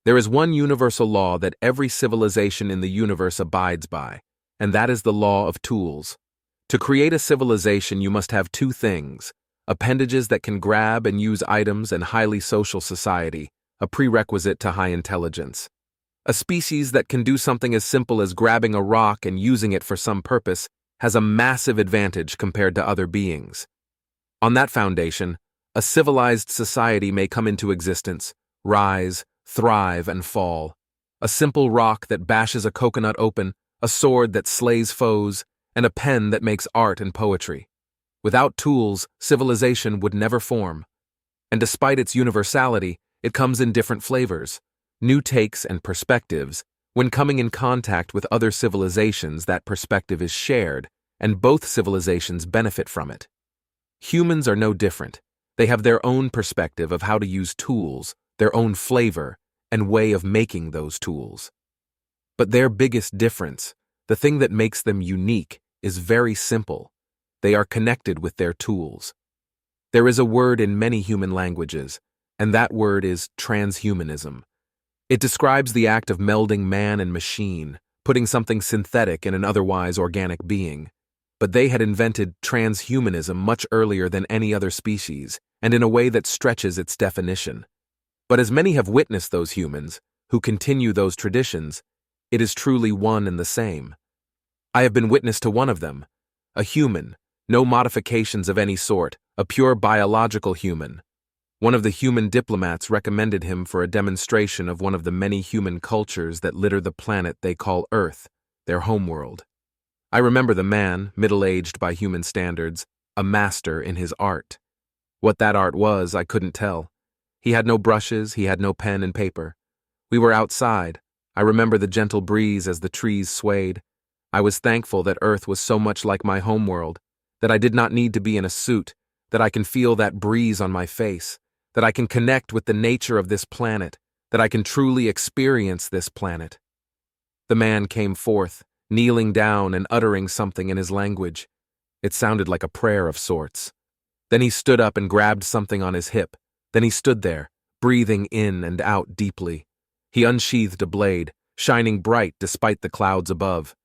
There is one universal law that every civilization in the universe abides by, and that is the law of tools. To create a civilization, you must have two things: appendages that can grab and use items and highly social society, a prerequisite to high intelligence. A species that can do something as simple as grabbing a rock and using it for some purpose has a massive advantage compared to other beings. On that foundation, a civilized society may come into existence, rise, thrive, and fall. A simple rock that bashes a coconut open, a sword that slays foes, and a pen that makes art and poetry. Without tools, civilization would never form. And despite its universality, it comes in different flavors, new takes and perspectives. When coming in contact with other civilizations, that perspective is shared, and both civilizations benefit from it. Humans are no different. They have their own perspective of how to use tools, their own flavor, and way of making those tools. But their biggest difference, the thing that makes them unique, is very simple. They are connected with their tools. There is a word in many human languages, and that word is transhumanism. It describes the act of melding man and machine, putting something synthetic in an otherwise organic being. But they had invented transhumanism much earlier than any other species, and in a way that stretches its definition. But as many have witnessed those humans, who continue those traditions, it is truly one and the same. I have been witness to one of them, a human, no modifications of any sort, a pure biological human. One of the human diplomats recommended him for a demonstration of one of the many human cultures that litter the planet they call Earth, their homeworld. I remember the man, middle-aged by human standards, a master in his art. What that art was, I couldn't tell. He had no brushes, he had no pen and paper. We were outside. I remember the gentle breeze as the trees swayed. I was thankful that Earth was so much like my homeworld, that I did not need to be in a suit, that I can feel that breeze on my face, that I can connect with the nature of this planet, that I can truly experience this planet. The man came forth, kneeling down and uttering something in his language. It sounded like a prayer of sorts. Then he stood up and grabbed something on his hip. Then he stood there, breathing in and out deeply. He unsheathed a blade, shining bright despite the clouds above.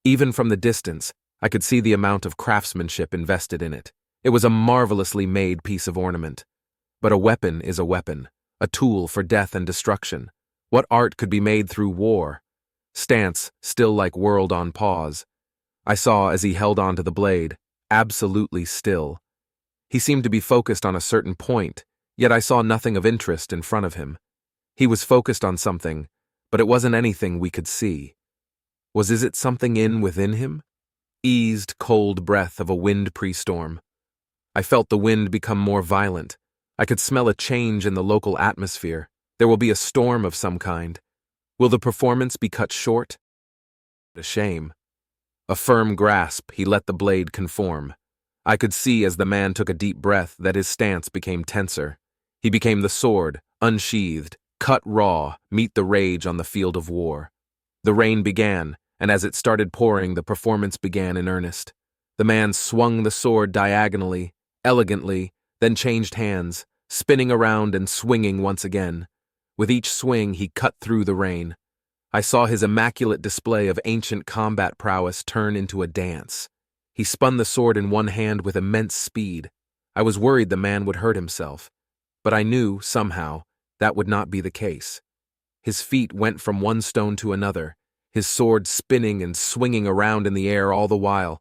Even from the distance, I could see the amount of craftsmanship invested in it. It was a marvelously made piece of ornament. But a weapon is a weapon, a tool for death and destruction. What art could be made through war? Stance, still like world on pause. I saw as he held onto the blade, absolutely still. He seemed to be focused on a certain point, yet I saw nothing of interest in front of him. He was focused on something, but it wasn't anything we could see. Was it something within him? Eased, cold breath of a wind pre-storm. I felt the wind become more violent. I could smell a change in the local atmosphere. There will be a storm of some kind. Will the performance be cut short? A shame. A firm grasp, he let the blade conform. I could see as the man took a deep breath that his stance became tenser. He became the sword, unsheathed, cut raw, meet the rage on the field of war. The rain began, and as it started pouring, the performance began in earnest. The man swung the sword diagonally, elegantly, then changed hands, spinning around and swinging once again. With each swing, he cut through the rain. I saw his immaculate display of ancient combat prowess turn into a dance. He spun the sword in one hand with immense speed. I was worried the man would hurt himself, but I knew, somehow, that would not be the case. His feet went from one stone to another, his sword spinning and swinging around in the air all the while.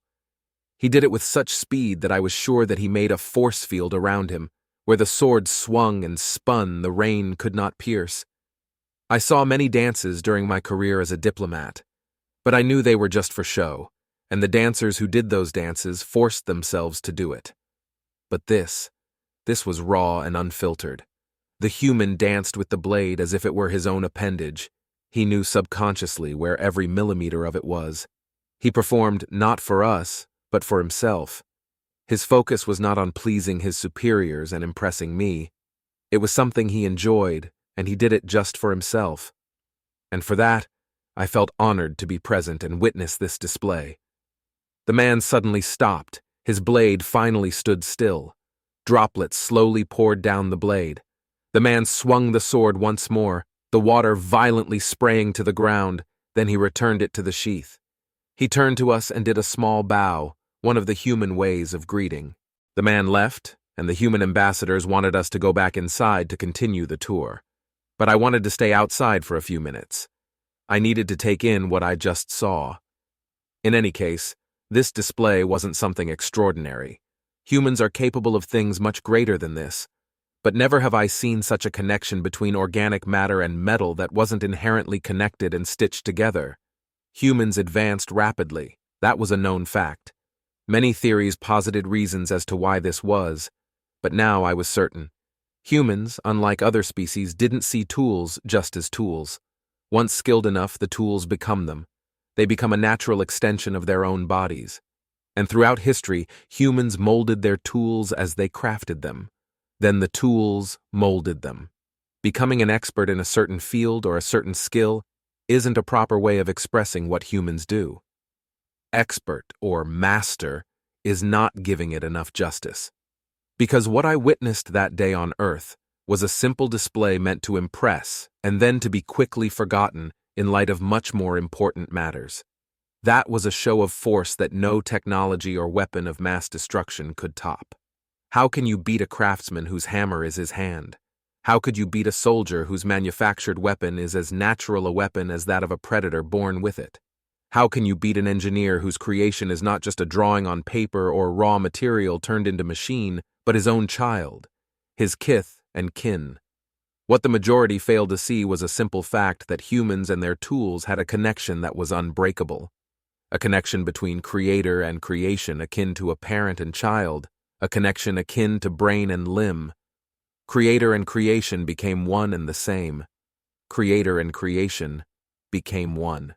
He did it with such speed that I was sure that he made a force field around him. Where the sword swung and spun, the rain could not pierce. I saw many dances during my career as a diplomat, but I knew they were just for show, and the dancers who did those dances forced themselves to do it. But this was raw and unfiltered. The human danced with the blade as if it were his own appendage. He knew subconsciously where every millimeter of it was. He performed not for us, but for himself. His focus was not on pleasing his superiors and impressing me. It was something he enjoyed, and he did it just for himself. And for that, I felt honored to be present and witness this display. The man suddenly stopped. His blade finally stood still. Droplets slowly poured down the blade. The man swung the sword once more, the water violently spraying to the ground. Then he returned it to the sheath. He turned to us and did a small bow, one of the human ways of greeting. The man left, and the human ambassadors wanted us to go back inside to continue the tour. But I wanted to stay outside for a few minutes. I needed to take in what I just saw. In any case, this display wasn't something extraordinary. Humans are capable of things much greater than this. But never have I seen such a connection between organic matter and metal that wasn't inherently connected and stitched together. Humans advanced rapidly. That was a known fact. Many theories posited reasons as to why this was, but now I was certain. Humans, unlike other species, didn't see tools just as tools. Once skilled enough, the tools become them. They become a natural extension of their own bodies. And throughout history, humans molded their tools as they crafted them. Then the tools molded them. Becoming an expert in a certain field or a certain skill isn't a proper way of expressing what humans do. Expert or master is not giving it enough justice. Because what I witnessed that day on Earth was a simple display meant to impress and then to be quickly forgotten in light of much more important matters. That was a show of force that no technology or weapon of mass destruction could top. How can you beat a craftsman whose hammer is his hand? How could you beat a soldier whose manufactured weapon is as natural a weapon as that of a predator born with it? How can you beat an engineer whose creation is not just a drawing on paper or raw material turned into machine, but his own child, his kith and kin? What the majority failed to see was a simple fact that humans and their tools had a connection that was unbreakable. A connection between creator and creation akin to a parent and child, a connection akin to brain and limb. Creator and creation became one and the same. Creator and creation became one.